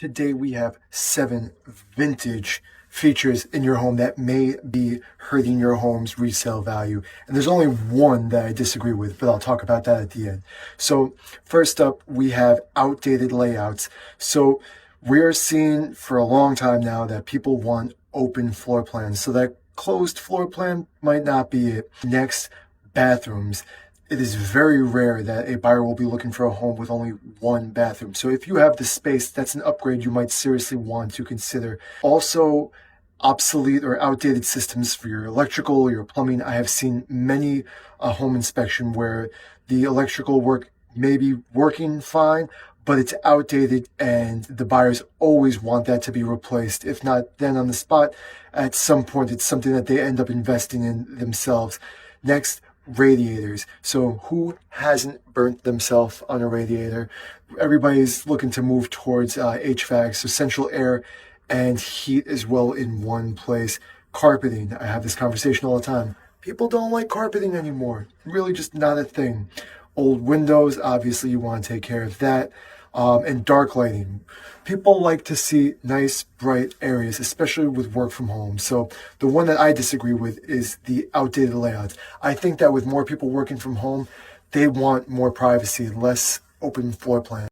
Today we have 7 vintage features in your home that may be hurting your home's resale value. And there's only one that I disagree with, but I'll talk about that at the end. So first up, we have outdated layouts. So we're seeing for a long time now that people want open floor plans. So that closed floor plan might not be it. Next, bathrooms. It is very rare that a buyer will be looking for a home with only one bathroom. So if you have the space, that's an upgrade you might seriously want to consider. Also, obsolete or outdated systems for your electrical, your plumbing. I have seen many home inspection where the electrical work may be working fine, but it's outdated and the buyers always want that to be replaced. If not then on the spot, at some point it's something that they end up investing in themselves. Next, radiators. So who hasn't burnt themselves on a radiator? Everybody's looking to move towards HVAC, so central air and heat as well in one place. Carpeting. I have this conversation all the time. People don't like carpeting anymore. Really just not a thing. Old windows, obviously you want to take care of that. And dark lighting. People like to see nice, bright areas, especially with work from home. So the one that I disagree with is the outdated layouts. I think that with more people working from home, they want more privacy, less open floor plan.